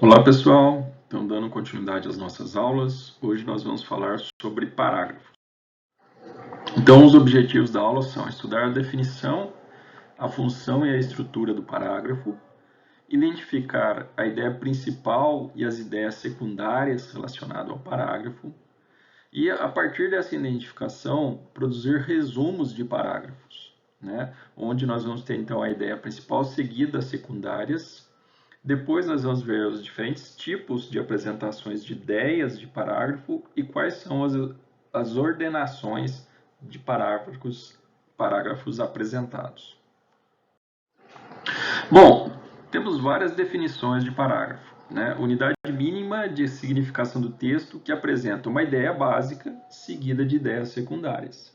Olá pessoal, então dando continuidade às nossas aulas, hoje nós vamos falar sobre parágrafos. Então os objetivos da aula são estudar a definição, a função e a estrutura do parágrafo, identificar a ideia principal e as ideias secundárias relacionadas ao parágrafo, e a partir dessa identificação produzir resumos de parágrafos, onde nós vamos ter então a ideia principal seguida das secundárias. Depois nós vamos ver os diferentes tipos de apresentações de ideias de parágrafo e quais são as ordenações de parágrafos apresentados. Bom, temos várias definições de parágrafo. Unidade mínima de significação do texto que apresenta uma ideia básica seguida de ideias secundárias.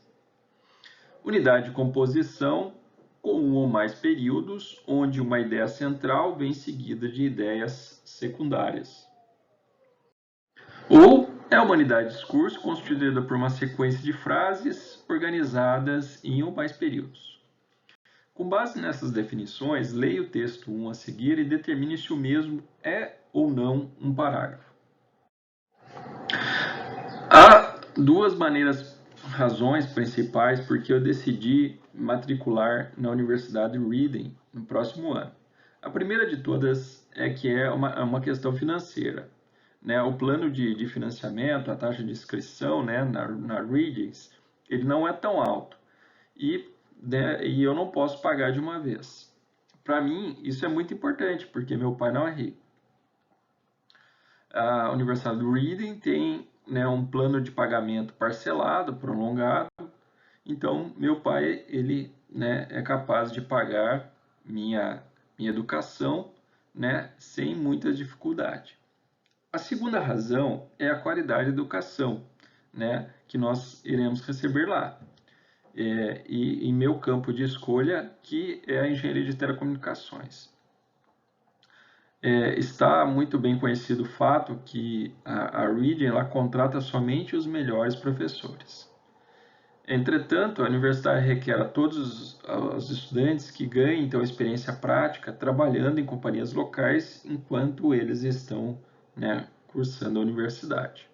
Unidade de composição com um ou mais períodos, onde uma ideia central vem seguida de ideias secundárias. Ou é uma unidade de discurso constituída por uma sequência de frases organizadas em um ou mais períodos. Com base nessas definições, leia o texto 1 a seguir e determine se o mesmo é ou não um parágrafo. Há duas razões principais porque eu decidi matricular na Universidade Reading no próximo ano. A primeira de todas é que é uma questão financeira. O plano de financiamento, a taxa de inscrição na Reading, ele não é tão alto e eu não posso pagar de uma vez. Para mim, isso é muito importante, porque meu pai não é rico. A Universidade Reading tem um plano de pagamento parcelado, prolongado. Então, meu pai ele é capaz de pagar minha educação sem muita dificuldade. A segunda razão é a qualidade da educação que nós iremos receber lá. E em meu campo de escolha, que é a engenharia de telecomunicações. Está muito bem conhecido o fato que a Reading ela contrata somente os melhores professores. Entretanto, a universidade requer a todos os estudantes que ganhem então experiência prática trabalhando em companhias locais enquanto eles estão cursando a universidade.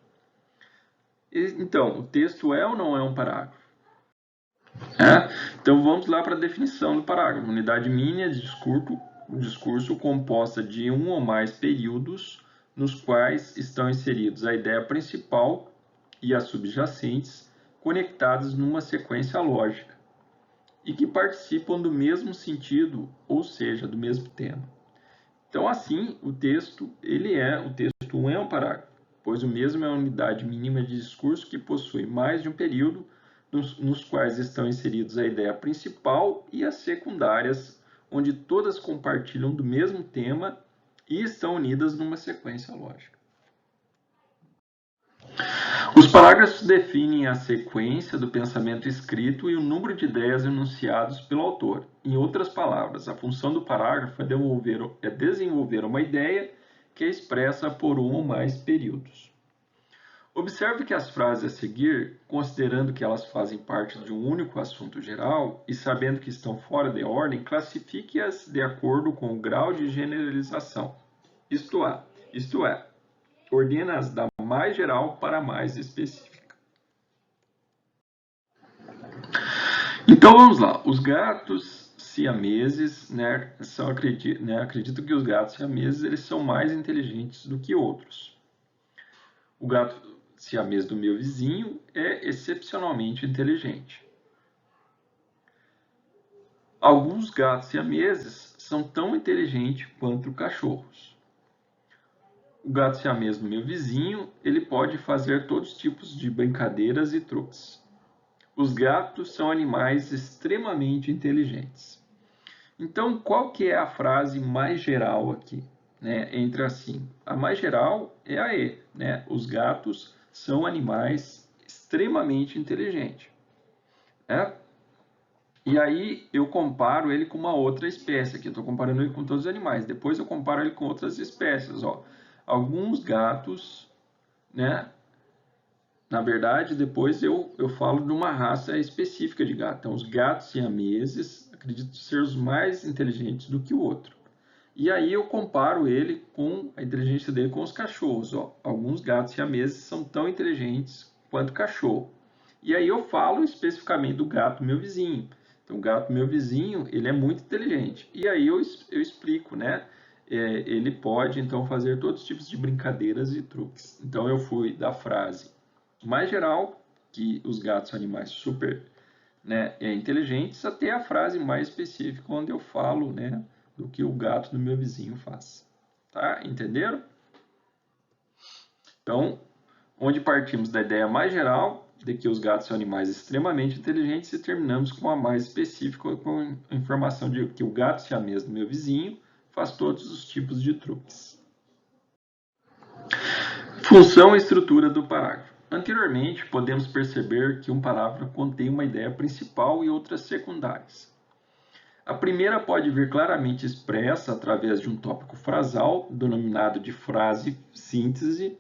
Então, o texto é ou não é um parágrafo? Então, vamos lá para a definição do parágrafo. Unidade mínima de discurso composta de um ou mais períodos nos quais estão inseridos a ideia principal e as subjacentes conectadas numa sequência lógica e que participam do mesmo sentido, ou seja, do mesmo tema. Então, assim, o texto 1 é um parágrafo, pois o mesmo é a unidade mínima de discurso que possui mais de um período nos quais estão inseridos a ideia principal e as secundárias, onde todas compartilham do mesmo tema e estão unidas numa sequência lógica. Os parágrafos definem a sequência do pensamento escrito e o número de ideias enunciados pelo autor. Em outras palavras, a função do parágrafo é desenvolver uma ideia que é expressa por um ou mais períodos. Observe que as frases a seguir, considerando que elas fazem parte de um único assunto geral e sabendo que estão fora de ordem, classifique-as de acordo com o grau de generalização. Isto é, ordena-as da mais geral para a mais específica. Então vamos lá. Os gatos siameses, acredito que os gatos siameses eles são mais inteligentes do que outros. O gato siamês do meu vizinho é excepcionalmente inteligente. Alguns gatos siameses são tão inteligentes quanto cachorros. O gato siamês do meu vizinho, ele pode fazer todos os tipos de brincadeiras e truques. Os gatos são animais extremamente inteligentes. Então, qual que é a frase mais geral aqui? Entre assim, a mais geral é a E. Os gatos são animais extremamente inteligentes. E aí eu comparo ele com uma outra espécie. Aqui eu estou comparando ele com todos os animais. Depois eu comparo ele com outras espécies. Alguns gatos, na verdade, depois eu falo de uma raça específica de gato. Então, os gatos siameses, acredito ser os mais inteligentes do que o outro. E aí eu comparo ele com a inteligência dele com os cachorros. Ó. Alguns gatos siameses são tão inteligentes quanto cachorro. E aí eu falo especificamente do gato meu vizinho. Então, o gato meu vizinho, ele é muito inteligente. E aí eu explico, né? Ele pode, então, fazer todos os tipos de brincadeiras e truques. Então, eu fui da frase mais geral, que os gatos são animais super, né, inteligentes, até a frase mais específica, onde eu falo, né, do que o gato do meu vizinho faz. Tá? Entenderam? Então, onde partimos da ideia mais geral de que os gatos são animais extremamente inteligentes e terminamos com a mais específica, com a informação de que o gato siamês do meu vizinho faz todos os tipos de truques. Função e estrutura do parágrafo. Anteriormente, podemos perceber que um parágrafo contém uma ideia principal e outras secundárias. A primeira pode vir claramente expressa através de um tópico frasal, denominado de frase síntese,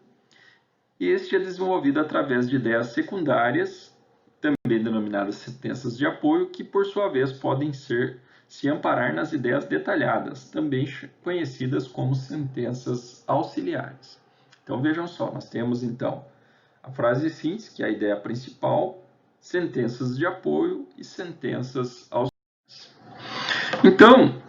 e este é desenvolvido através de ideias secundárias, também denominadas sentenças de apoio, que por sua vez podem se amparar nas ideias detalhadas, também conhecidas como sentenças auxiliares. Então vejam só, nós temos então a frase síntese, que é a ideia principal, sentenças de apoio e sentenças auxiliares. Então,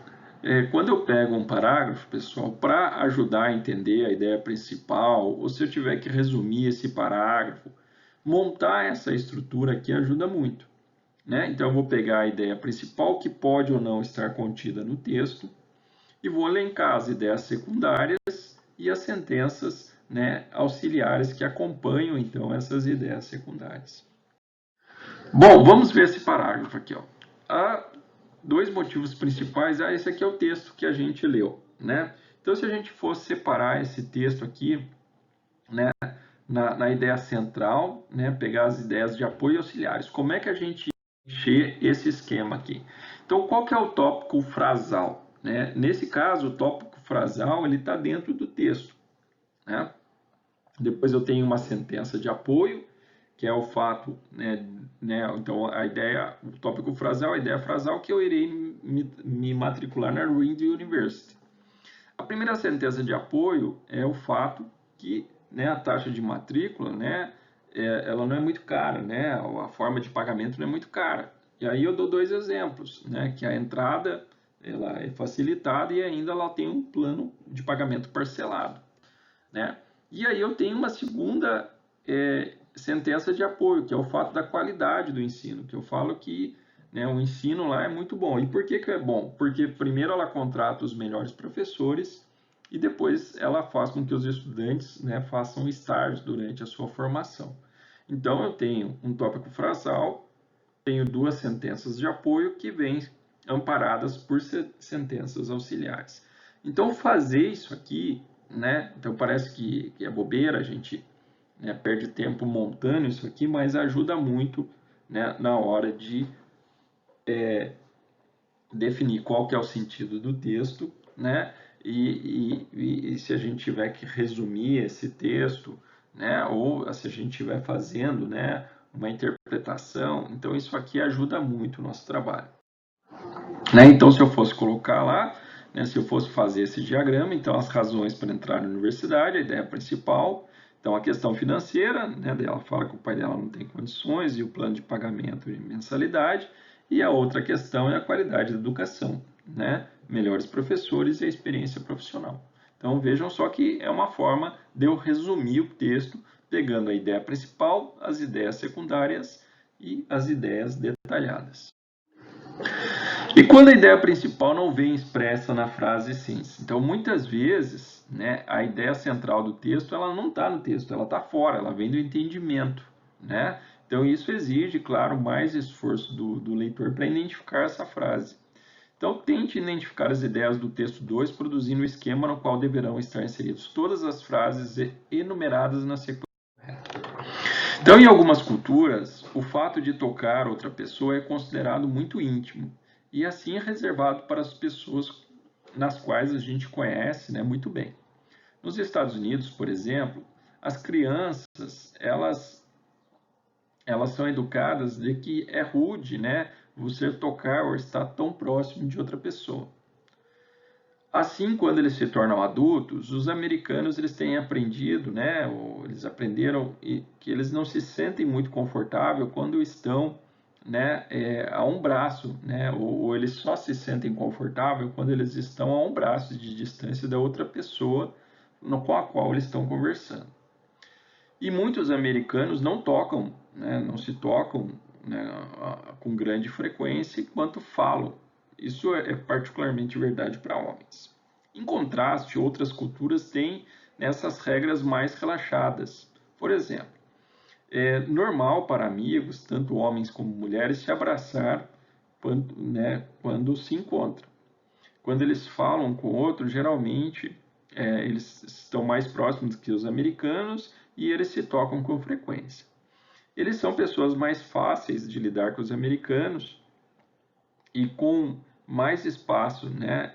quando eu pego um parágrafo, pessoal, para ajudar a entender a ideia principal, ou se eu tiver que resumir esse parágrafo, montar essa estrutura aqui ajuda muito. Né? Então, eu vou pegar a ideia principal, que pode ou não estar contida no texto, e vou elencar as ideias secundárias e as sentenças, né, auxiliares que acompanham, então, essas ideias secundárias. Bom, vamos ver esse parágrafo aqui. Ó. Há dois motivos principais. Esse aqui é o texto que a gente leu. Né? Então, se a gente fosse separar esse texto aqui, né, na ideia central, né, pegar as ideias de apoio auxiliares, como é que a gente encher esse esquema aqui? Então, qual que é o tópico frasal? Né? Nesse caso, o tópico frasal está dentro do texto. Né? Depois eu tenho uma sentença de apoio, que é o fato, né, então a ideia, o tópico frasal, a ideia frasal que eu irei me matricular na Reed University. A primeira sentença de apoio é o fato que, né, a taxa de matrícula, né, ela não é muito cara, né, a forma de pagamento não é muito cara. E aí eu dou dois exemplos, né, que a entrada ela é facilitada e ainda ela tem um plano de pagamento parcelado, né? E aí eu tenho uma segunda sentença de apoio, que é o fato da qualidade do ensino, que eu falo que, né, o ensino lá é muito bom. E por que é bom? Porque primeiro ela contrata os melhores professores e depois ela faz com que os estudantes, né, façam estágios durante a sua formação. Então eu tenho um tópico frasal, tenho duas sentenças de apoio que vêm amparadas por sentenças auxiliares. Então fazer isso aqui, né? Então parece que é bobeira, a gente, né, perde tempo montando isso aqui, mas ajuda muito, né, na hora de definir qual que é o sentido do texto, né? E se a gente tiver que resumir esse texto, né? Ou se a gente estiver fazendo, né, uma interpretação, então isso aqui ajuda muito o nosso trabalho. Né? Então, se eu fosse colocar lá, né, se eu fosse fazer esse diagrama, então as razões para entrar na universidade, a ideia principal, então a questão financeira, né, ela fala que o pai dela não tem condições e o plano de pagamento de mensalidade, e a outra questão é a qualidade da educação, né, melhores professores e a experiência profissional. Então vejam só que é uma forma de eu resumir o texto, pegando a ideia principal, as ideias secundárias e as ideias detalhadas. E quando a ideia principal não vem expressa na frase síntese? Então, muitas vezes, né, a ideia central do texto ela não está no texto, ela está fora, ela vem do entendimento. Né? Então, isso exige, claro, mais esforço do leitor para identificar essa frase. Então, tente identificar as ideias do texto 2, produzindo o esquema no qual deverão estar inseridas todas as frases enumeradas na sequência. Então, em algumas culturas, o fato de tocar outra pessoa é considerado muito íntimo e assim é reservado para as pessoas nas quais a gente conhece, né, muito bem. Nos Estados Unidos, por exemplo, as crianças elas são educadas de que é rude, né, você tocar ou estar tão próximo de outra pessoa. Assim, quando eles se tornam adultos, os americanos eles têm aprendido, né, ou eles aprenderam que eles não se sentem muito confortáveis quando estão, né, a um braço, né, ou eles só se sentem confortáveis quando eles estão a um braço de distância da outra pessoa com a qual eles estão conversando. E muitos americanos não tocam, né, não se tocam, né, com grande frequência enquanto falam. Isso é particularmente verdade para homens. Em contraste, outras culturas têm essas regras mais relaxadas. Por exemplo, é normal para amigos, tanto homens como mulheres, se abraçar quando se encontram. Quando eles falam com o outro, geralmente eles estão mais próximos que os americanos e eles se tocam com frequência. Eles são pessoas mais fáceis de lidar com os americanos e com mais espaço, né,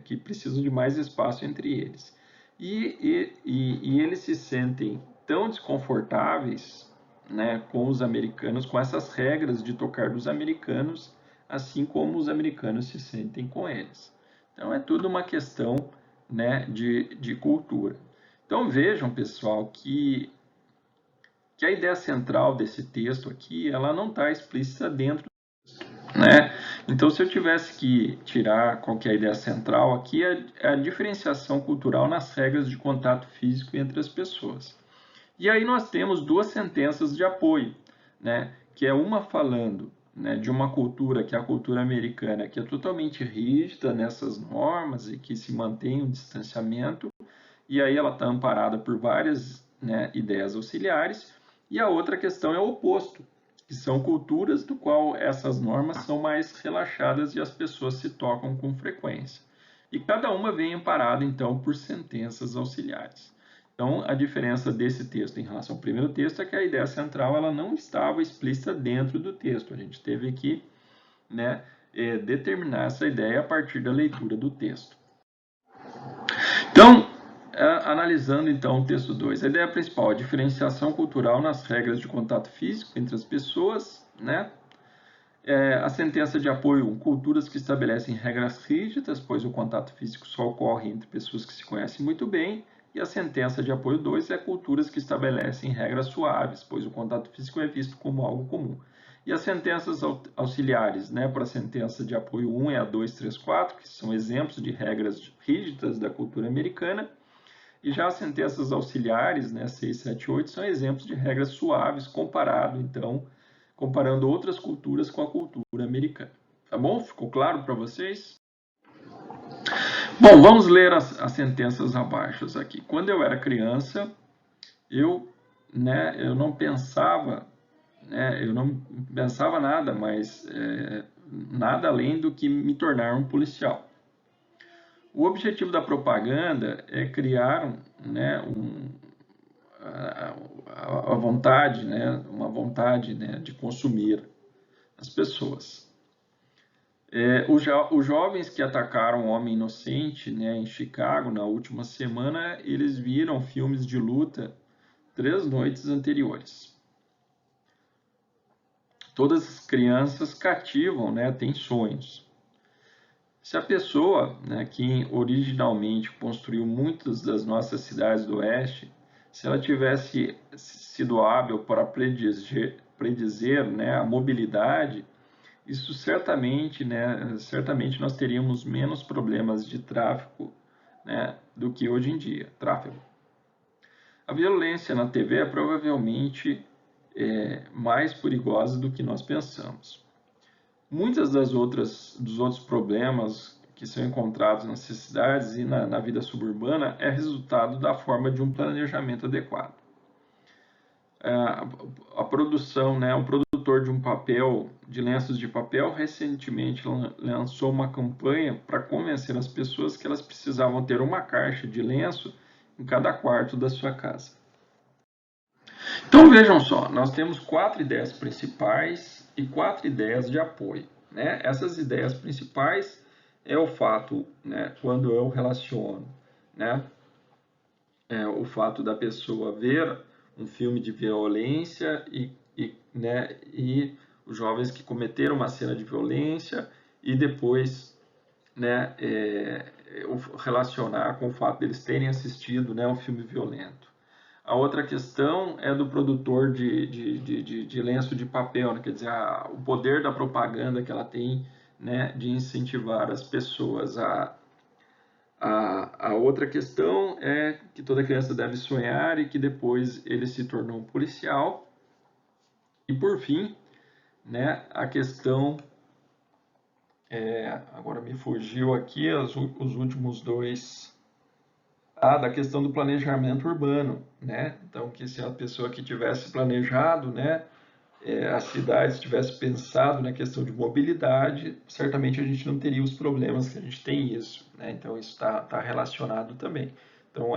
que precisam de mais espaço entre eles. E eles se sentem tão desconfortáveis, né, com os americanos, com essas regras de tocar dos americanos, assim como os americanos se sentem com eles. Então é tudo uma questão, né, de cultura. Então vejam, pessoal, que a ideia central desse texto aqui, ela não está explícita dentro, né? Então, se eu tivesse que tirar qual que é a ideia central aqui, é a diferenciação cultural nas regras de contato físico entre as pessoas. E aí nós temos duas sentenças de apoio, né? Que é uma falando, né, de uma cultura, que é a cultura americana, que é totalmente rígida nessas normas e que se mantém um distanciamento, e aí ela está amparada por várias, né, ideias auxiliares, e a outra questão é o oposto, que são culturas do qual essas normas são mais relaxadas e as pessoas se tocam com frequência. E cada uma vem amparada, então, por sentenças auxiliares. Então, a diferença desse texto em relação ao primeiro texto é que a ideia central ela não estava explícita dentro do texto. A gente teve que, né, determinar essa ideia a partir da leitura do texto. Então, analisando então o texto 2, a ideia principal, a diferenciação cultural nas regras de contato físico entre as pessoas, né? A sentença de apoio, culturas que estabelecem regras rígidas, pois o contato físico só ocorre entre pessoas que se conhecem muito bem, e a sentença de apoio 2 é culturas que estabelecem regras suaves, pois o contato físico é visto como algo comum. E as sentenças auxiliares, né, para a sentença de apoio 1 é a 2, 3, 4, que são exemplos de regras rígidas da cultura americana, e já as sentenças auxiliares, né, 6, 7, 8, são exemplos de regras suaves comparando outras culturas com a cultura americana. Tá bom? Ficou claro para vocês? Bom, vamos ler as sentenças abaixo aqui. Quando eu era criança, eu não pensava, eu não pensava nada, mas nada além do que me tornar um policial. O objetivo da propaganda é criar a vontade, uma vontade de consumir as pessoas. Os jovens que atacaram um homem inocente, em Chicago na última semana, eles viram filmes de luta 3 noites anteriores. Todas as crianças cativam, têm sonhos. Se a pessoa, que originalmente construiu muitas das nossas cidades do Oeste, se ela tivesse sido hábil para predizer a mobilidade, isso certamente nós teríamos menos problemas de tráfego, do que hoje em dia. Tráfego. A violência na TV é provavelmente mais perigosa do que nós pensamos. Muitas dos outros problemas que são encontrados nas cidades e na vida suburbana é resultado da forma de um planejamento adequado. A produção, o produtor de lenços de papel, recentemente lançou uma campanha para convencer as pessoas que elas precisavam ter uma caixa de lenço em cada quarto da sua casa. Então vejam só, nós temos 4 ideias principais e 4 ideias de apoio. Essas ideias principais é o fato, quando eu relaciono, o fato da pessoa ver um filme de violência e os jovens que cometeram uma cena de violência e depois né, relacionar com o fato deles terem assistido, né, um filme violento. A outra questão é do produtor de lenço de papel, né? Quer dizer, o poder da propaganda que ela tem, né, de incentivar as pessoas a outra questão é que toda criança deve sonhar e que depois ele se tornou um policial. E por fim, né, a questão, agora me fugiu aqui os últimos dois, da questão do planejamento urbano, né? Então, que se a pessoa que tivesse planejado, né, as cidades tivesse pensado na questão de mobilidade, certamente a gente não teria os problemas que a gente tem isso, né? Então isso está relacionado também. Então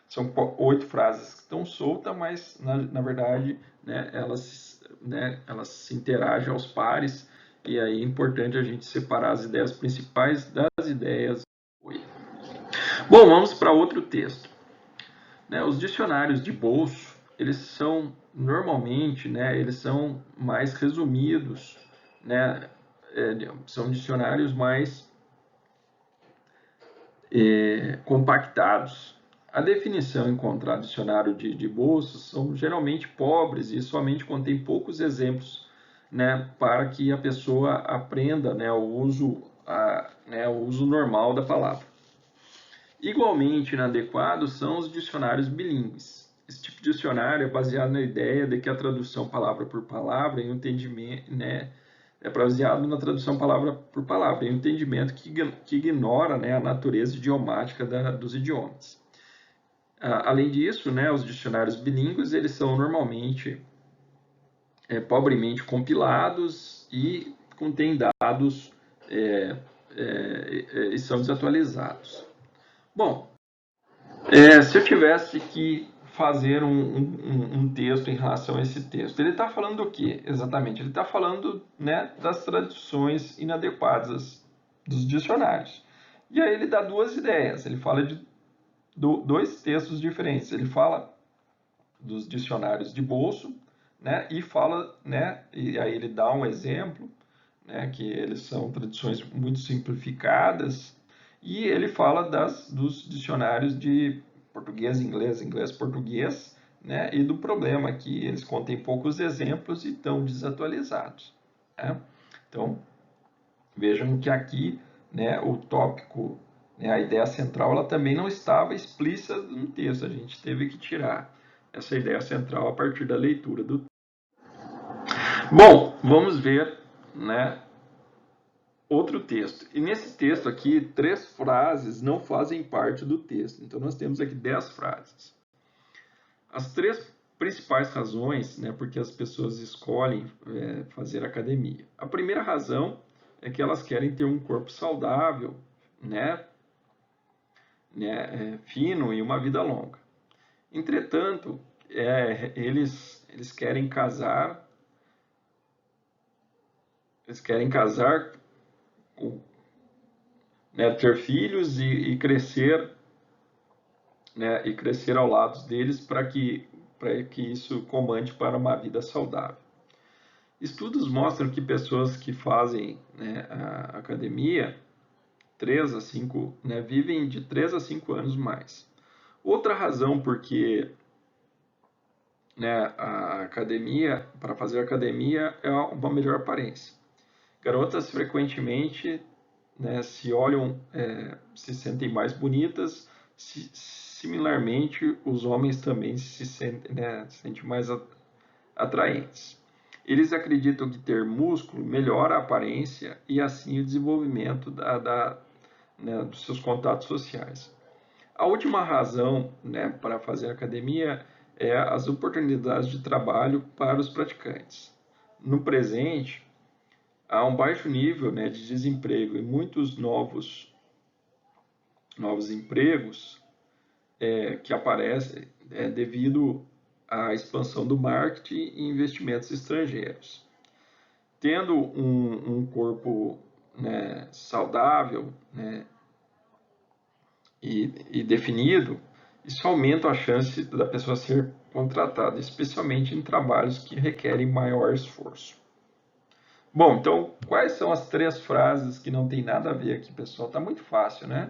são 8 frases que estão soltas, mas na verdade, né, elas se interagem aos pares, e aí é importante a gente separar as ideias principais das ideias. Bom, vamos para outro texto. Né, os dicionários de bolso, eles são normalmente, né, eles são mais resumidos, né, são dicionários mais compactados. A definição encontrada no dicionário de bolso são geralmente pobres e somente contém poucos exemplos, né, para que a pessoa aprenda, né, o uso normal da palavra. Igualmente inadequados são os dicionários bilíngues. Esse tipo de dicionário é baseado na ideia de que a tradução palavra por palavra e o entendimento, né, é baseado na tradução palavra por palavra e o entendimento que ignora, né, a natureza idiomática dos idiomas. Além disso, né, os dicionários bilíngues eles são normalmente pobremente compilados e contêm dados e são desatualizados. Bom, se eu tivesse que fazer um texto em relação a esse texto, ele está falando do que exatamente? Ele está falando, né, das traduções inadequadas dos dicionários. E aí ele dá duas ideias. Ele fala de dois textos diferentes. Ele fala dos dicionários de bolso, né, e fala, né, e aí ele dá um exemplo, né, que eles são traduções muito simplificadas, e ele fala dos dicionários de português, inglês, português, né, e do problema que eles contêm poucos exemplos e estão desatualizados. Né? Então, vejam que aqui, né, o tópico, né, a ideia central, ela também não estava explícita no texto, a gente teve que tirar essa ideia central a partir da leitura do texto. Bom, vamos ver, né, outro texto. E nesse texto aqui, 3 frases não fazem parte do texto. Então, nós temos aqui 10 frases. As 3 principais razões, né, porque as pessoas escolhem fazer academia. A primeira razão é que elas querem ter um corpo saudável, né, fino e uma vida longa. Entretanto, eles querem casar, né, ter filhos e crescer, né, e crescer ao lado deles para que isso comande para uma vida saudável. Estudos mostram que pessoas que fazem, né, a academia 3 a 5, né, vivem de 3 a 5 anos mais. Outra razão porque, né, a academia, para fazer academia, é uma melhor aparência. Garotas frequentemente, né, se olham, se sentem mais bonitas, similarmente os homens também se sentem mais atraentes. Eles acreditam que ter músculo melhora a aparência e assim o desenvolvimento né, dos seus contatos sociais. A última razão, né, para fazer academia é as oportunidades de trabalho para os praticantes. No presente, há um baixo nível, né, de desemprego e muitos novos empregos que aparecem devido à expansão do marketing e investimentos estrangeiros. Tendo um corpo, né, saudável, né, e definido, isso aumenta a chance da pessoa ser contratada, especialmente em trabalhos que requerem maior esforço. Bom, então, quais são as 3 frases que não tem nada a ver aqui, pessoal? Tá muito fácil, né?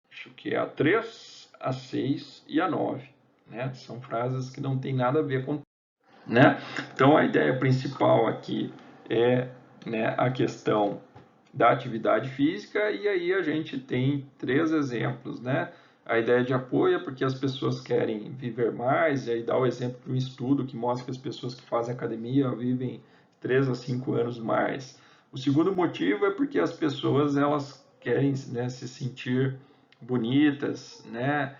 Acho que é a 3, a 6 e a 9, né? São frases que não tem nada a ver com, né? Então, a ideia principal aqui é, né, a questão da atividade física, e aí a gente tem 3 exemplos, né? A ideia de apoio é porque as pessoas querem viver mais, e aí dá o exemplo de um estudo que mostra que as pessoas que fazem academia vivem 3 a 5 anos mais. O segundo motivo é porque as pessoas elas querem, né, se sentir bonitas, né,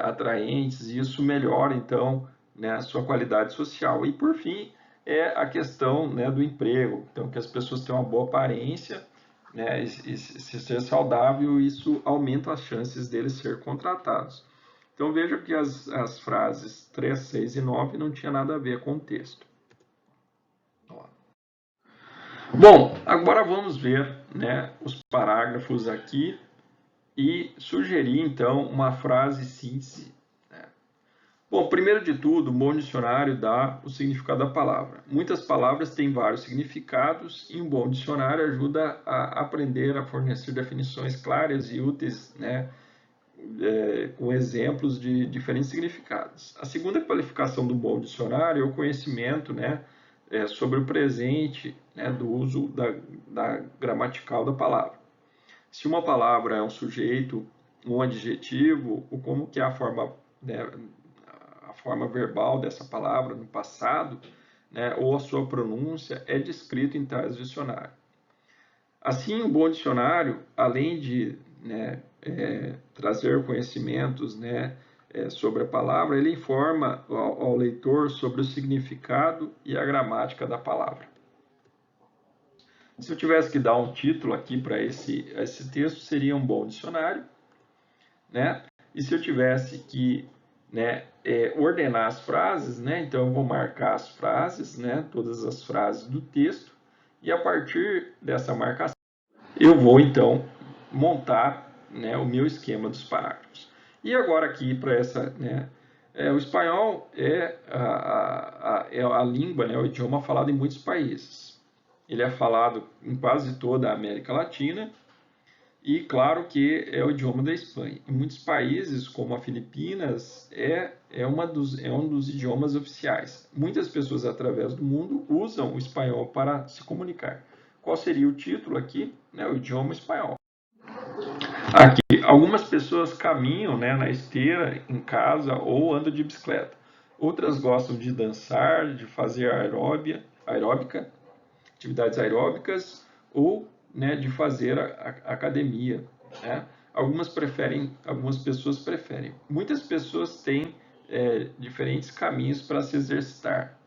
atraentes, e isso melhora então, né, a sua qualidade social. E por fim é a questão, né, do emprego, então que as pessoas tenham uma boa aparência, né, e se ser saudável, isso aumenta as chances deles ser contratados. Então veja que as frases 3, 6 e 9 não tinha nada a ver com o texto. Bom, agora vamos ver, né, os parágrafos aqui e sugerir então uma frase síntese. Né? Bom, primeiro de tudo, um bom dicionário dá o significado da palavra. Muitas palavras têm vários significados e um bom dicionário ajuda a aprender a fornecer definições claras e úteis, né, com exemplos de diferentes significados. A segunda qualificação do bom dicionário é o conhecimento, né, sobre o presente, né, do uso da gramatical da palavra. Se uma palavra é um sujeito, um adjetivo, ou como que é a forma, né, a forma verbal dessa palavra no passado, né, ou a sua pronúncia, é descrito em tais dicionários. Assim, um bom dicionário, além de, né, trazer conhecimentos, né, sobre a palavra, ele informa ao leitor sobre o significado e a gramática da palavra. Se eu tivesse que dar um título aqui para esse texto, seria um bom dicionário, né? E se eu tivesse que, né, ordenar as frases, né, então eu vou marcar as frases, né, todas as frases do texto, e a partir dessa marcação, eu vou então montar, né, o meu esquema dos parágrafos. E agora aqui para essa, né, o espanhol é a língua, né, o idioma falado em muitos países. Ele é falado em quase toda a América Latina e, claro, que é o idioma da Espanha. Em muitos países, como a Filipinas, é um dos idiomas oficiais. Muitas pessoas, através do mundo, usam o espanhol para se comunicar. Qual seria o título aqui? O idioma espanhol. Aqui, algumas pessoas caminham, né, na esteira, em casa, ou andam de bicicleta. Outras gostam de dançar, de fazer aeróbica, atividades aeróbicas, ou, né, de fazer a academia. Né? Algumas pessoas preferem. Muitas pessoas têm diferentes caminhos para se exercitar.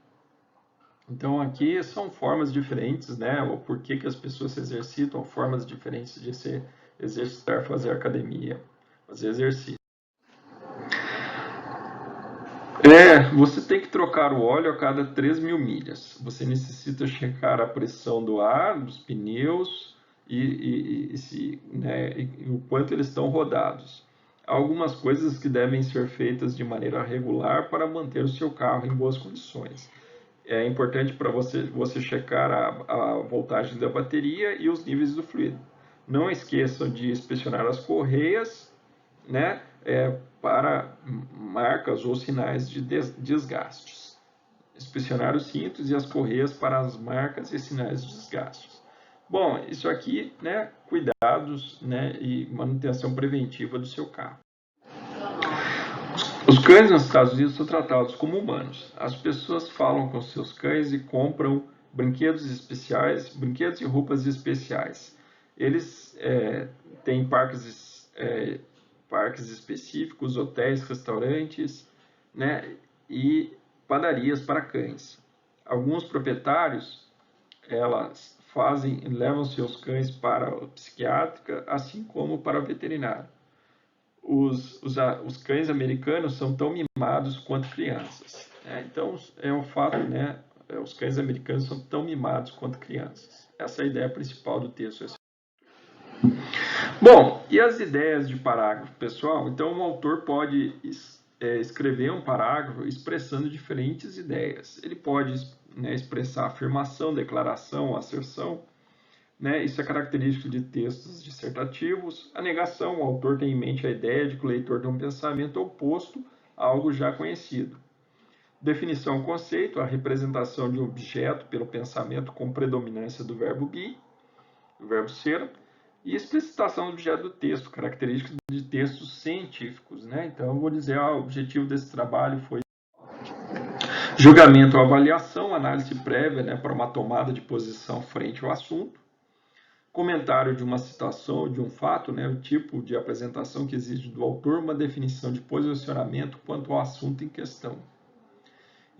Então aqui são formas diferentes, né? O porquê que as pessoas se exercitam, formas diferentes de se exercitar, fazer academia, fazer exercício. Você tem que trocar o óleo a cada 3.000 milhas. Você necessita checar a pressão do ar, dos pneus e o quanto eles estão rodados. Há algumas coisas que devem ser feitas de maneira regular para manter o seu carro em boas condições. É importante para você checar a voltagem da bateria e os níveis do fluido. Não esqueçam de inspecionar as correias, né, para marcas ou sinais de desgastes. Inspecionar os cintos e as correias para as marcas e sinais de desgastes. Bom, isso aqui, né, cuidados, né, e manutenção preventiva do seu carro. Os cães nos Estados Unidos são tratados como humanos. As pessoas falam com seus cães e compram brinquedos especiais, brinquedos e roupas especiais. Eles têm parques específicos, hotéis, restaurantes, né, e padarias para cães. Alguns proprietários levam seus cães para a psiquiátrica, assim como para a veterinária. Os cães americanos são tão mimados quanto crianças. Então, é um fato, né? Os cães americanos são tão mimados quanto crianças. Essa é a ideia principal do texto. Bom, e as ideias de parágrafo, pessoal? Então, o autor pode escrever um parágrafo expressando diferentes ideias. Ele pode né, expressar afirmação, declaração, asserção. Né? Isso é característico de textos dissertativos. A negação, o autor tem em mente a ideia de que o leitor tem um pensamento oposto a algo já conhecido. Definição, conceito, a representação de um objeto pelo pensamento com predominância do verbo be, do verbo ser, e explicitação do objeto do texto, característica de textos científicos. Né? Então, eu vou dizer, o objetivo desse trabalho foi julgamento ou avaliação, análise prévia, né, para uma tomada de posição frente ao assunto, comentário de uma citação, de um fato, né, o tipo de apresentação que exige do autor, uma definição de posicionamento quanto ao assunto em questão.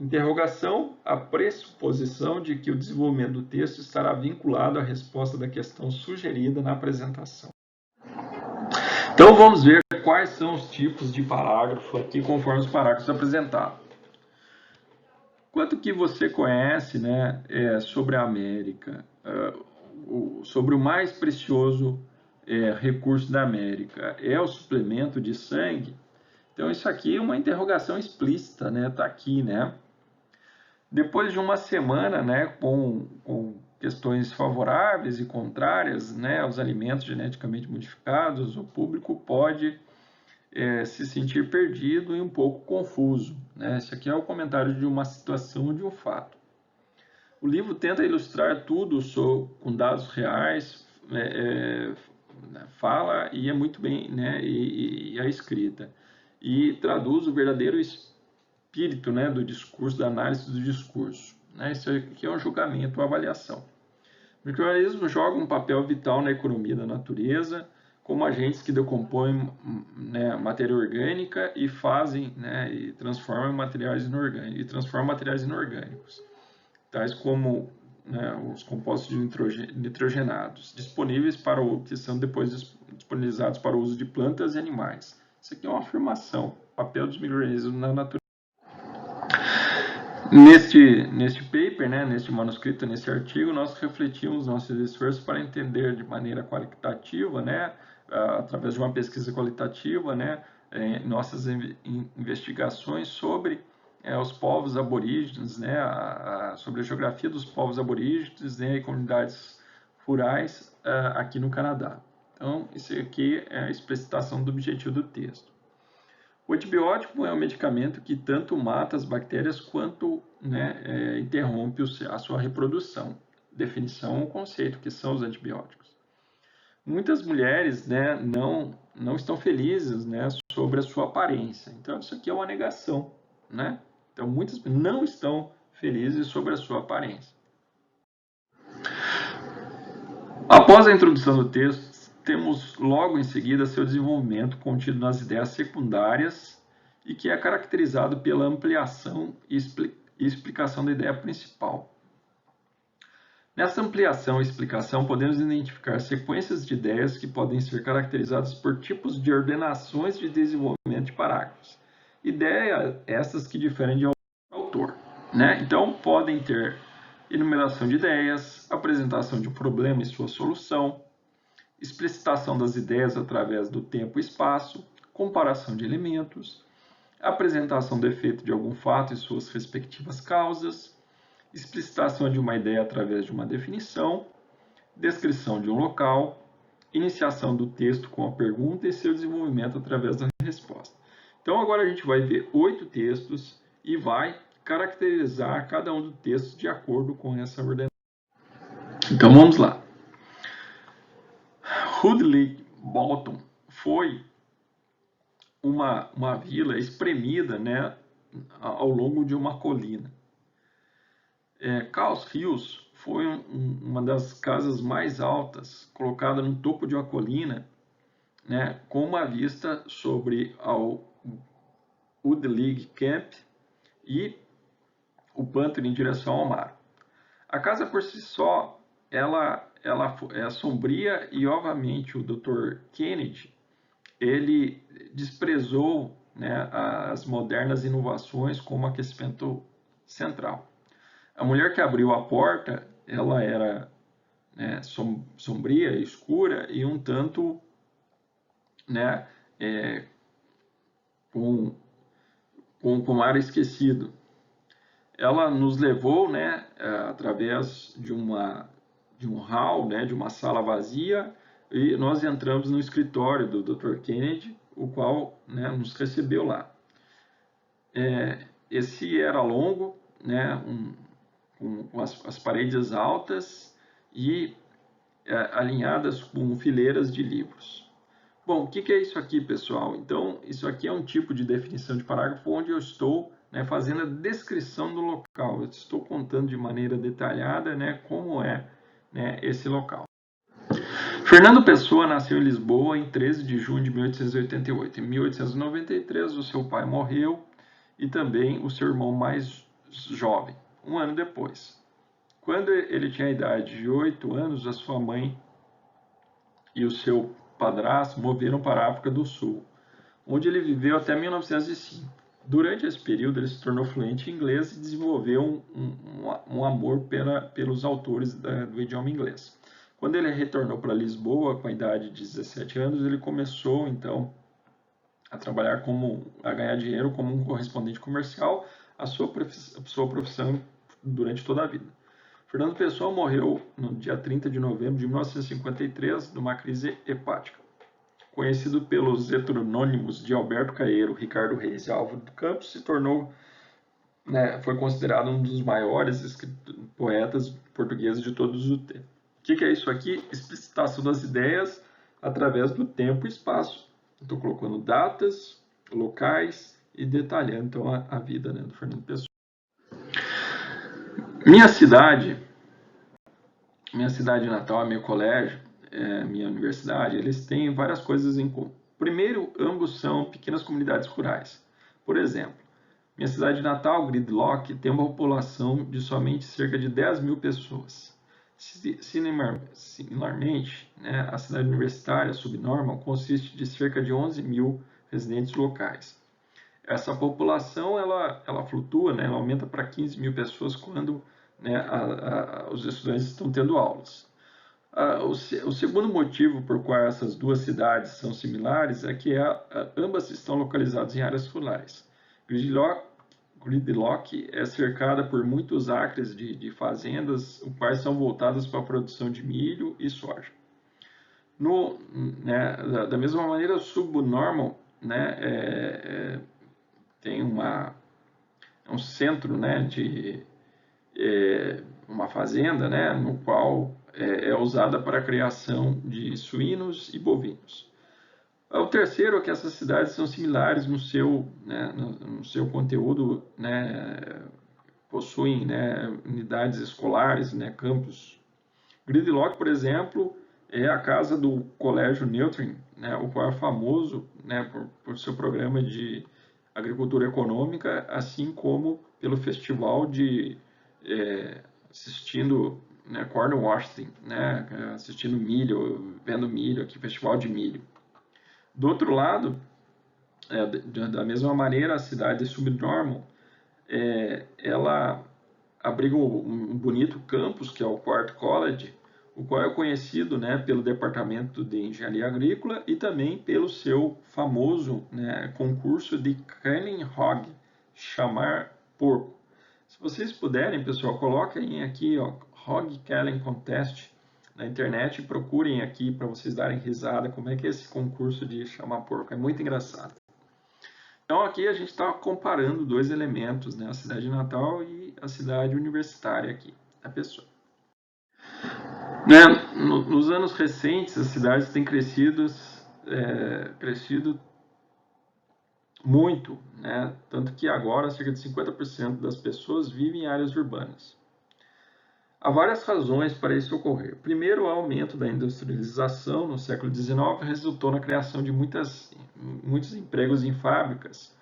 Interrogação, a pressuposição de que o desenvolvimento do texto estará vinculado à resposta da questão sugerida na apresentação. Então vamos ver quais são os tipos de parágrafo aqui, conforme os parágrafos apresentados. Quanto que você conhece, né, sobre a América, sobre o mais precioso recurso da América? É o suplemento de sangue? Então isso aqui é uma interrogação explícita, né? Tá aqui, né? Depois de uma semana, né, com questões favoráveis e contrárias, né, aos alimentos geneticamente modificados, o público pode se sentir perdido e um pouco confuso. Né? Esse aqui é o comentário de uma situação, de um fato. O livro tenta ilustrar tudo com dados reais, fala e é muito bem, né, e a escrita. E traduz o verdadeiro espírito, né, do discurso, da análise do discurso. Né? Isso aqui é um julgamento, uma avaliação. O microorganismo joga um papel vital na economia da natureza, como agentes que decompõem, né, matéria orgânica e fazem, né, e transformam materiais inorgânicos, tais como, né, os compostos nitrogenados, disponíveis que são depois disponibilizados para o uso de plantas e animais. Isso aqui é uma afirmação, papel dos microorganismos na natureza. Neste paper, né, neste manuscrito, nesse artigo, nós refletimos nossos esforços para entender de maneira qualitativa, né, através de uma pesquisa qualitativa, né, nossas investigações sobre os povos aborígenes, né, sobre a geografia dos povos aborígenes, né, e comunidades rurais aqui no Canadá. Então, isso aqui é a explicitação do objetivo do texto. O antibiótico é um medicamento que tanto mata as bactérias quanto, né, interrompe a sua reprodução. Definição, o conceito, que são os antibióticos. Muitas mulheres, né, não estão felizes, né, sobre a sua aparência. Então, isso aqui é uma negação. Né? Então, muitas não estão felizes sobre a sua aparência. Após a introdução do texto, temos logo em seguida seu desenvolvimento contido nas ideias secundárias e que é caracterizado pela ampliação e explicação da ideia principal. Nessa ampliação e explicação, podemos identificar sequências de ideias que podem ser caracterizadas por tipos de ordenações de desenvolvimento de parágrafos. Ideias essas que diferem de autor. Né? Então, podem ter enumeração de ideias, apresentação de um problema e sua solução, explicitação das ideias através do tempo e espaço, comparação de elementos, apresentação do efeito de algum fato e suas respectivas causas, explicitação de uma ideia através de uma definição, descrição de um local, iniciação do texto com a pergunta e seu desenvolvimento através da resposta. Então, agora a gente vai ver 8 textos e vai caracterizar cada um dos textos de acordo com essa ordenação. Então, vamos lá. Hoodley Bolton foi uma vila espremida, né, ao longo de uma colina. Caos Hills foi uma das casas mais altas, colocada no topo de uma colina, né, com uma vista sobre ao Woodleague Camp e o pântano em direção ao mar. A casa por si só, ela é sombria e, obviamente, o Dr. Kennedy, ele desprezou, né, as modernas inovações como aquecimento central. A mulher que abriu a porta, ela era, né, sombria, escura e um tanto, né, com ar esquecido. ela nos levou, né, através de um hall, né, de uma sala vazia, e nós entramos no escritório do Dr. Kennedy, o qual, né, nos recebeu lá. Esse era longo, né, com as paredes altas e alinhadas com fileiras de livros. Bom, o que é isso aqui, pessoal? Então, isso aqui é um tipo de definição de parágrafo onde eu estou, né, fazendo a descrição do local. Eu estou contando de maneira detalhada, né, como é, né, esse local. Fernando Pessoa nasceu em Lisboa em 13 de junho de 1888. Em 1893, o seu pai morreu e também o seu irmão mais jovem, um ano depois. Quando ele tinha a idade de 8 anos, a sua mãe e o seu padrasto moveram para a África do Sul, onde ele viveu até 1905. Durante esse período, ele se tornou fluente em inglês e desenvolveu um amor pelos autores do idioma inglês. Quando ele retornou para Lisboa, com a idade de 17 anos, ele começou, então, a trabalhar a ganhar dinheiro como um correspondente comercial, a sua profissão durante toda a vida. Fernando Pessoa morreu no dia 30 de novembro de 1953 de uma crise hepática. Conhecido pelos heterônimos de Alberto Caeiro, Ricardo Reis e Álvaro do Campos, se tornou, né, foi considerado um dos maiores poetas portugueses de todos os tempos. O que é isso aqui? Explicitação das ideias através do tempo e espaço. Estou colocando datas, locais e detalhando então a vida, né, do Fernando Pessoa. Minha cidade natal, meu colégio, minha universidade, eles têm várias coisas em comum. Primeiro, ambos são pequenas comunidades rurais. Por exemplo, minha cidade natal, Gridlock, tem uma população de somente cerca de 10 mil pessoas. Similarmente, né, a cidade universitária, Subnormal, consiste de cerca de 11 mil residentes locais. Essa população ela flutua, né, ela aumenta para 15 mil pessoas quando, né, os estudantes estão tendo aulas. O segundo motivo por qual essas duas cidades são similares é que ambas estão localizadas em áreas rurais. Gridlock é cercada por muitos acres de fazendas, os quais são voltadas para a produção de milho e soja. Da mesma maneira, o Subnormal, né, tem um centro, né, de uma fazenda, né, no qual é usada para a criação de suínos e bovinos. O terceiro é que essas cidades são similares no seu conteúdo, né, possuem, né, unidades escolares, né, campos. Gridlock, por exemplo, é a casa do Colégio Neutrin, né, o qual é famoso, né, por seu programa de agricultura econômica, assim como pelo festival de assistindo, né, corn washing, né, assistindo milho, vendo milho aqui, festival de milho. Do outro lado, da mesma maneira, a cidade de Subnormal, ela abriga um bonito campus, que é o Quarto College, o qual é conhecido, né, pelo Departamento de Engenharia Agrícola e também pelo seu famoso, né, concurso de Calling Hog, chamar porco. Se vocês puderem, pessoal, coloquem aqui, ó, Hog Calling Contest na internet e procurem aqui para vocês darem risada como é que é esse concurso de chamar porco. É muito engraçado. Então aqui a gente está comparando dois elementos, né, a cidade natal e a cidade universitária aqui, da pessoa. Né, nos anos recentes, as cidades têm crescido muito, né, tanto que agora cerca de 50% das pessoas vivem em áreas urbanas. Há várias razões para isso ocorrer. Primeiro, o aumento da industrialização no século XIX resultou na criação de muitos empregos em fábricas,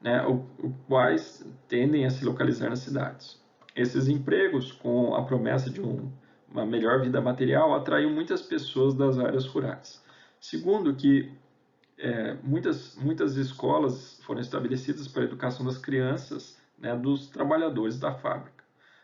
né, os quais tendem a se localizar nas cidades. Esses empregos, com a promessa de uma melhor vida material, atraiu muitas pessoas das áreas rurais. Segundo, que muitas escolas foram estabelecidas para a educação das crianças, né, dos trabalhadores da fábrica.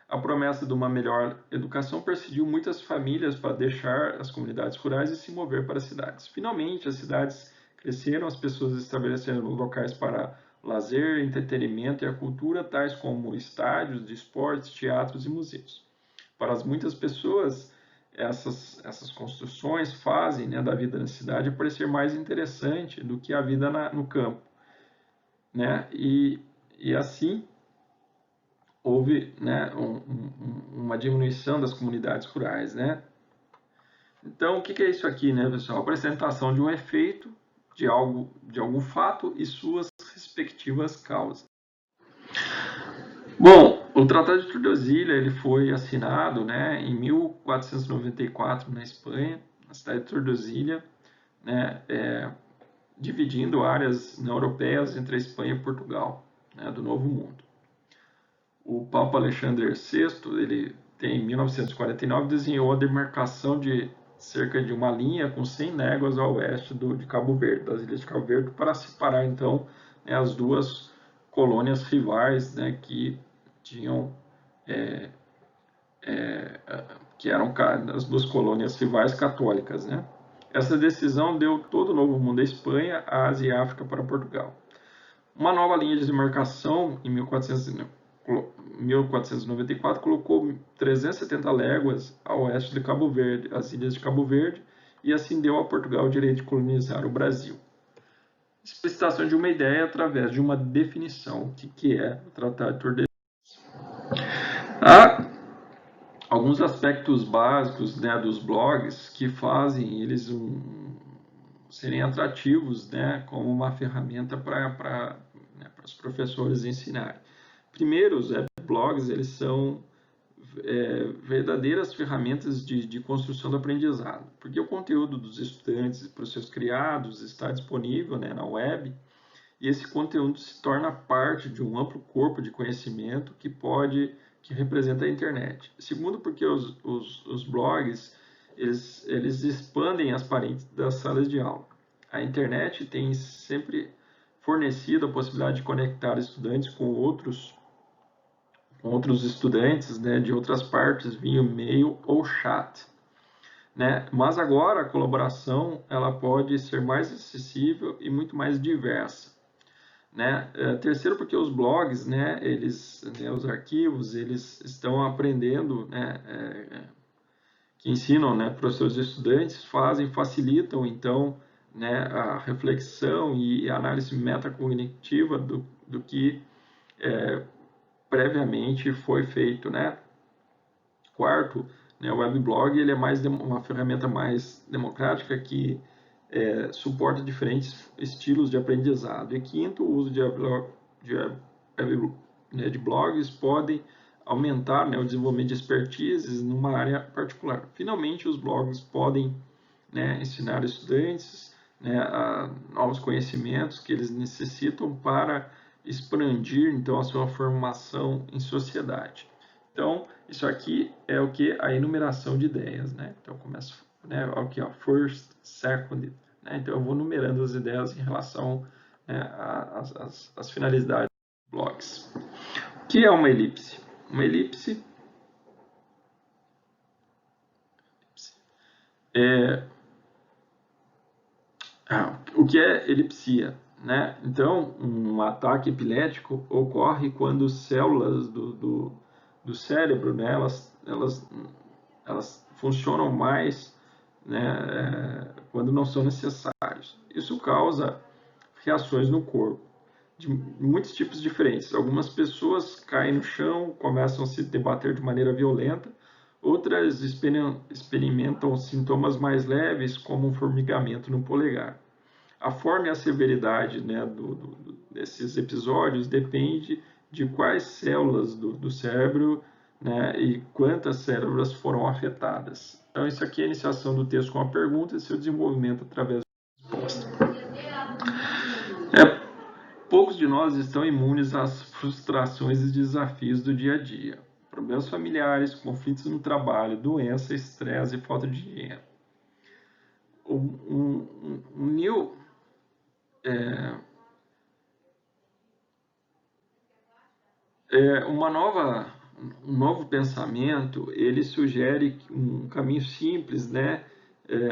A promessa de uma melhor educação persuadiu muitas famílias para deixar as comunidades rurais e se mover para as cidades. Finalmente, as cidades cresceram, as pessoas estabeleceram locais para lazer, entretenimento e a cultura, tais como estádios de esportes, teatros e museus. Para muitas pessoas, essas construções fazem, né, da vida na cidade parecer mais interessante do que a vida no campo, né? E assim houve, né, uma diminuição das comunidades rurais, né? Então, o que é isso aqui, né, pessoal? A apresentação de um efeito de algum fato e suas respectivas causas. Bom, o Tratado de Tordesilhas ele foi assinado, né, em 1494 na Espanha, na cidade de Tordesilhas, né, dividindo áreas, né, europeias entre a Espanha e Portugal, né, do Novo Mundo. O Papa Alexandre VI, ele em 1949 desenhou a demarcação de cerca de uma linha com 100 léguas ao oeste de Cabo Verde, das ilhas de Cabo Verde, para separar então, né, as duas colônias rivais, né, que tinham que eram as duas colônias rivais católicas, né? Essa decisão deu todo o Novo Mundo à Espanha, a Ásia e a África para Portugal. Uma nova linha de demarcação em 1494 colocou 370 léguas a oeste de Cabo Verde, as ilhas de Cabo Verde, e assim deu a Portugal o direito de colonizar o Brasil. Explicitação de uma ideia através de uma definição. O que é o Tratado de Tordesilhas? Há alguns aspectos básicos, né, dos blogs que fazem eles serem atrativos, né, como uma ferramenta para os professores ensinarem. Primeiro, os blogs eles são verdadeiras ferramentas de construção do aprendizado, porque o conteúdo dos estudantes para os seus criados está disponível, né, na web, e esse conteúdo se torna parte de um amplo corpo de conhecimento que representa a internet. Segundo, porque os blogs eles expandem as paredes das salas de aula. A internet tem sempre fornecido a possibilidade de conectar estudantes com outros estudantes, né, de outras partes via e-mail ou chat, né? Mas agora a colaboração ela pode ser mais acessível e muito mais diversa, né? Terceiro, porque os blogs, né, os arquivos, eles estão aprendendo, né, que ensinam, né, para os seus estudantes, facilitam então, né, a reflexão e a análise metacognitiva do que previamente foi feito, né? Quarto, né, o weblog ele é uma ferramenta mais democrática que suporta diferentes estilos de aprendizado. E quinto, o uso de blogs podem aumentar, né, o desenvolvimento de expertise numa área particular. Finalmente, os blogs podem, né, ensinar estudantes, né, a novos conhecimentos que eles necessitam para expandir então a sua formação em sociedade. Então, isso aqui é o que? A enumeração de ideias, né? Então, começa, né, aqui, ó, first, second, né? Então, eu vou numerando as ideias em relação, né, às finalidades dos blogs. O que é uma elipse? Uma elipse o que é elipsia? Né? Então, um ataque epilético ocorre quando células do cérebro, né, elas funcionam mais, né, quando não são necessários. Isso causa reações no corpo, de muitos tipos diferentes. Algumas pessoas caem no chão, começam a se debater de maneira violenta, outras experimentam sintomas mais leves, como um formigamento no polegar. A forma e a severidade, né, desses episódios depende de quais células do cérebro, né, e quantas células foram afetadas. Então, isso aqui é a iniciação do texto com a pergunta e seu desenvolvimento através da resposta. Poucos de nós estão imunes às frustrações e desafios do dia a dia. Problemas familiares, conflitos no trabalho, doença, estresse e falta de dinheiro. Um novo pensamento, ele sugere um caminho simples, né?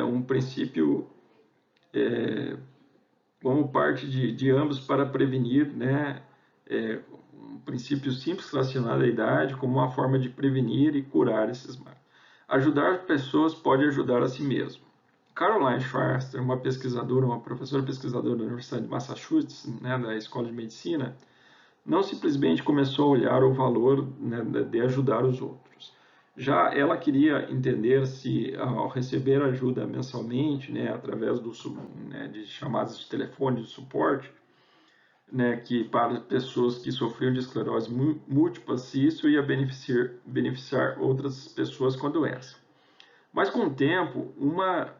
Um princípio como parte de ambos para prevenir, né, um princípio simples relacionado à idade, como uma forma de prevenir e curar esses males. Ajudar pessoas pode ajudar a si mesmo. Caroline Schwarzer, uma pesquisadora, uma professora pesquisadora da Universidade de Massachusetts, né, da Escola de Medicina, não simplesmente começou a olhar o valor, né, de ajudar os outros. Já ela queria entender se, ao receber ajuda mensalmente, né, através né, de chamadas de telefone de suporte, né, que para pessoas que sofriam de esclerose múltipla, se isso ia beneficiar outras pessoas com a doença. Mas com o tempo, uma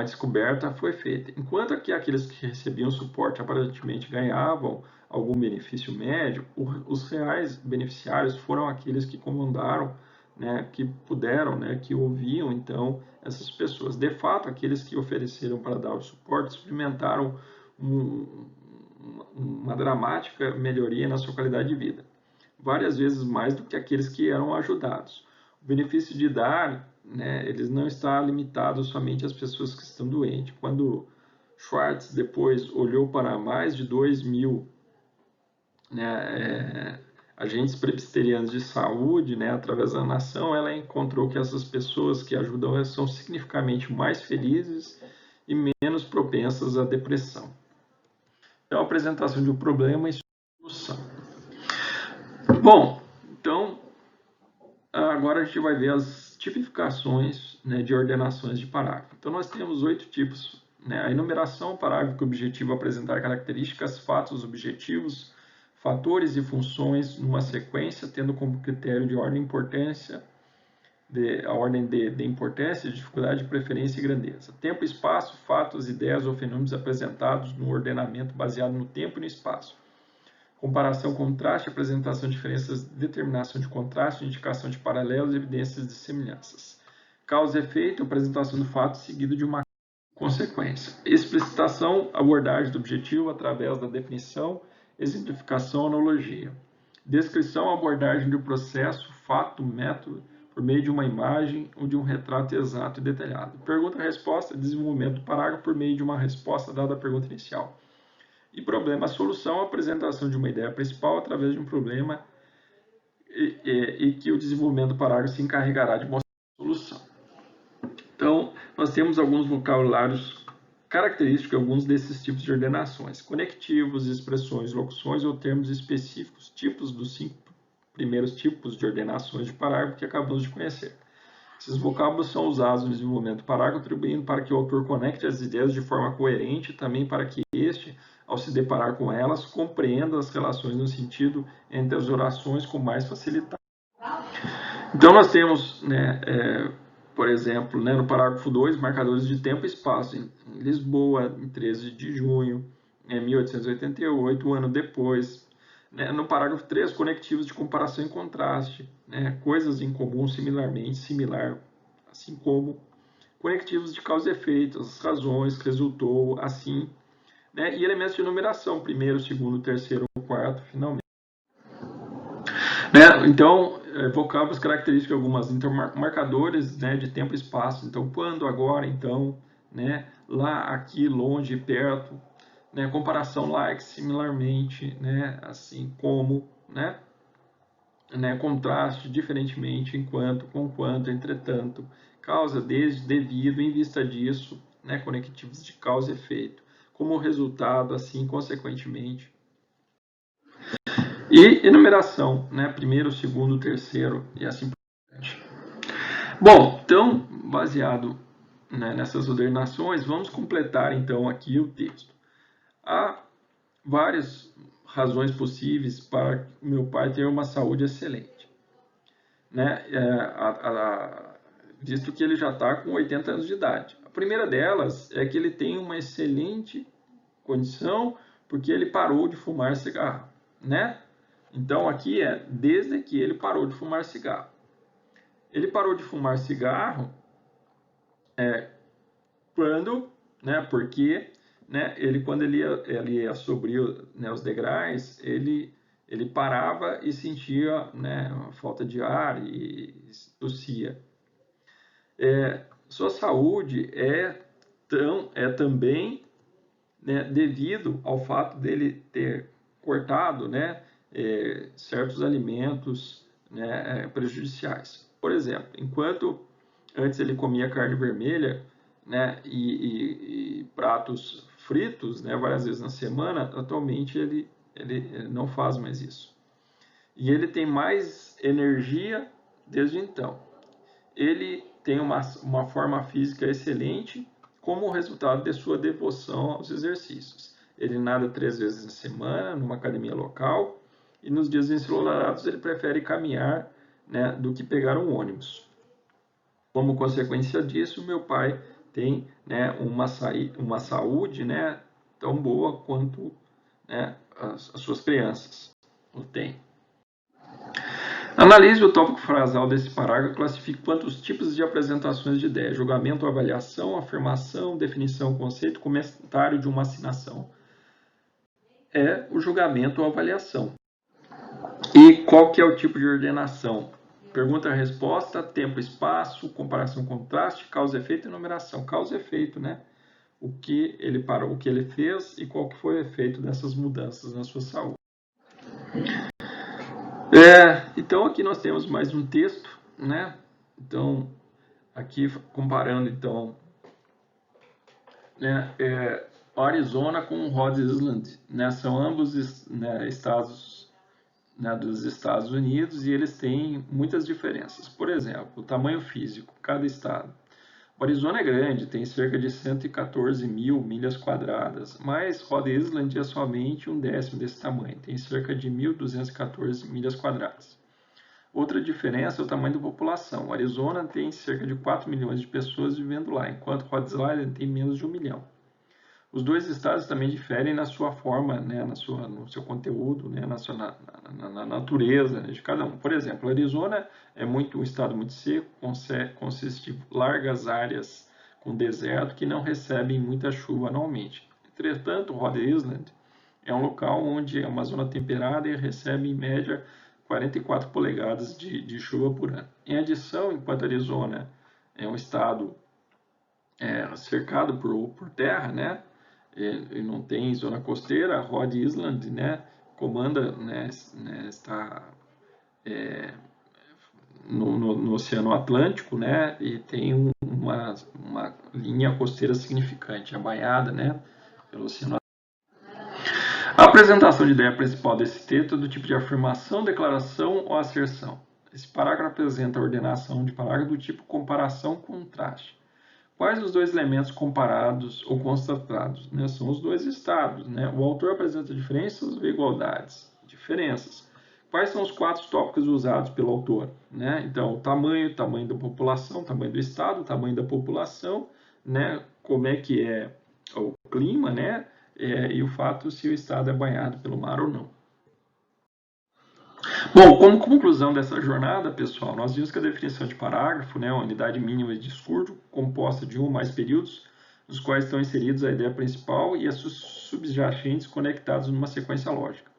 descoberta foi feita. Enquanto que aqueles que recebiam suporte aparentemente ganhavam algum benefício médio, os reais beneficiários foram aqueles que comandaram, né, que puderam, né, que ouviam então essas pessoas. De fato, aqueles que ofereceram para dar o suporte experimentaram uma dramática melhoria na sua qualidade de vida, várias vezes mais do que aqueles que eram ajudados. O benefício de dar, né, eles não está limitado somente às pessoas que estão doentes. Quando Schwartz depois olhou para mais de 2.000, né, agentes presbiterianos de saúde, né, através da nação, ela encontrou que essas pessoas que ajudam são significativamente mais felizes e menos propensas à depressão. Então, a apresentação de um problema e solução. Bom, então, agora a gente vai ver as tipificações, né, de ordenações de parágrafo. Então, nós temos 8 tipos. Né? A enumeração, parágrafo objetivo apresentar características, fatos objetivos, fatores e funções numa sequência, tendo como critério de ordem importância, a ordem de importância, dificuldade, preferência e grandeza. Tempo e espaço, fatos, ideias ou fenômenos apresentados no ordenamento baseado no tempo e no espaço. Comparação, contraste, apresentação de diferenças, determinação de contraste, indicação de paralelos, evidências de semelhanças. Causa e efeito, apresentação do fato seguido de uma consequência. Explicitação, abordagem do objetivo através da definição, exemplificação, analogia. Descrição, abordagem do processo, fato, método, por meio de uma imagem ou de um retrato exato e detalhado. Pergunta-resposta, desenvolvimento do parágrafo por meio de uma resposta dada à pergunta inicial. E problema-solução, apresentação de uma ideia principal através de um problema e que o desenvolvimento do parágrafo se encarregará de mostrar a solução. Então, nós temos alguns vocabulários característicos de alguns desses tipos de ordenações. Conectivos, expressões, locuções ou termos específicos, tipos dos 5 primeiros tipos de ordenações de parágrafo que acabamos de conhecer. Esses vocábulos são usados no desenvolvimento do parágrafo, contribuindo para que o autor conecte as ideias de forma coerente e também para que este, ao se deparar com elas, compreenda as relações no sentido entre as orações com mais facilidade. Então, nós temos, né, por exemplo, né, no parágrafo 2, marcadores de tempo e espaço. Em Lisboa, em 13 de junho, em 1888, um ano depois. Né, no parágrafo 3, conectivos de comparação e contraste. Né, coisas em comum, similar, assim como conectivos de causa e efeito, as razões, resultou, assim. Né, e elementos de numeração, primeiro, segundo, terceiro, quarto, finalmente. Né? Então, vocábulos característicos algumas, então, marcadores, né, de tempo e espaço. Então, quando, agora, então, né, lá, aqui, longe, perto, né, comparação, like, similarmente, né, assim como, né, contraste, diferentemente, enquanto, com quanto, entretanto, causa, desde, devido, em vista disso, né, conectivos de causa e efeito, como resultado, assim, consequentemente. E enumeração, né? Primeiro, segundo, terceiro e assim por diante. Bom, então, baseado, né, nessas ordenações, vamos completar então aqui o texto. Há várias razões possíveis para meu pai ter uma saúde excelente. Né? Visto que ele já está com 80 anos de idade. A primeira delas é que ele tem uma excelente condição porque ele parou de fumar cigarro. Né? Então, aqui é desde que ele parou de fumar cigarro. Ele parou de fumar cigarro quando, né, porque, né, quando ele ia subir, né, os degraus, ele parava e sentia, né, falta de ar e tossia. Sua saúde é também né, devido ao fato dele ter cortado, né, certos alimentos, né, prejudiciais. Por exemplo, enquanto antes ele comia carne vermelha, né, e pratos fritos, né, várias vezes na semana, atualmente ele não faz mais isso. E ele tem mais energia desde então. Ele tem uma forma física excelente como resultado de sua devoção aos exercícios. Ele nada 3 vezes na semana, numa academia local, e nos dias ensolarados ele prefere caminhar, né, do que pegar um ônibus. Como consequência disso, meu pai tem, né, uma saúde, né, tão boa quanto, né, as suas crianças o têm. Analise o tópico frasal desse parágrafo e classifique quantos tipos de apresentações de ideia: julgamento, avaliação, afirmação, definição, conceito, comentário de uma assinação. É o julgamento ou avaliação. E qual que é o tipo de ordenação? Pergunta-resposta, tempo, espaço, comparação, contraste, causa, efeito e enumeração. Causa e efeito, né? O que ele parou, o que ele fez e qual que foi o efeito dessas mudanças na sua saúde. Então aqui nós temos mais um texto, né? Então aqui comparando então, né, Arizona com Rhode Island, né? São ambos, né, estados, né, dos Estados Unidos e eles têm muitas diferenças. Por exemplo, o tamanho físico, cada estado. O Arizona é grande, tem cerca de 114 mil milhas quadradas, mas Rhode Island é somente um décimo desse tamanho, tem cerca de 1.214 milhas quadradas. Outra diferença é o tamanho da população. O Arizona tem cerca de 4 milhões de pessoas vivendo lá, enquanto Rhode Island tem menos de 1 milhão. Os dois estados também diferem na sua forma, né, no seu conteúdo, né, na natureza, né, de cada um. Por exemplo, o Arizona é um estado muito seco, consiste de largas áreas com deserto que não recebem muita chuva anualmente. Entretanto, Rhode Island é um local onde é uma zona temperada e recebe, em média, 44 polegadas de chuva por ano. Em adição, enquanto Arizona é um estado cercado por terra, né, e não tem zona costeira, Rhode Island, né, comanda, né, está no Oceano Atlântico, né, e tem uma linha costeira significante, banhada, né, pelo Oceano Atlântico. A apresentação de ideia principal desse texto é do tipo de afirmação, declaração ou asserção. Esse parágrafo apresenta a ordenação de parágrafo do tipo comparação, contraste. Quais os dois elementos comparados ou constatados? Né? São os dois estados. Né? O autor apresenta diferenças ou igualdades? Diferenças. Quais são os 4 tópicos usados pelo autor? Né? Então, o tamanho da população, tamanho do estado, tamanho da população, né? Como é que é o clima, né? E o fato se o estado é banhado pelo mar ou não. Bom, como conclusão dessa jornada, pessoal, nós vimos que a definição de parágrafo, né, uma unidade mínima de discurso composta de um ou mais períodos, nos quais estão inseridos a ideia principal e as subjacentes conectados numa sequência lógica,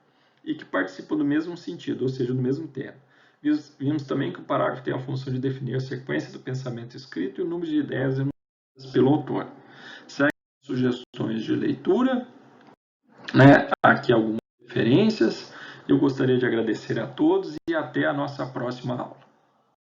e que participam do mesmo sentido, ou seja, do mesmo tema. Vimos também que o parágrafo tem a função de definir a sequência do pensamento escrito e o número de ideias enumeradas pelo autor. Seguem sugestões de leitura, né, aqui algumas referências. Eu gostaria de agradecer a todos e até a nossa próxima aula.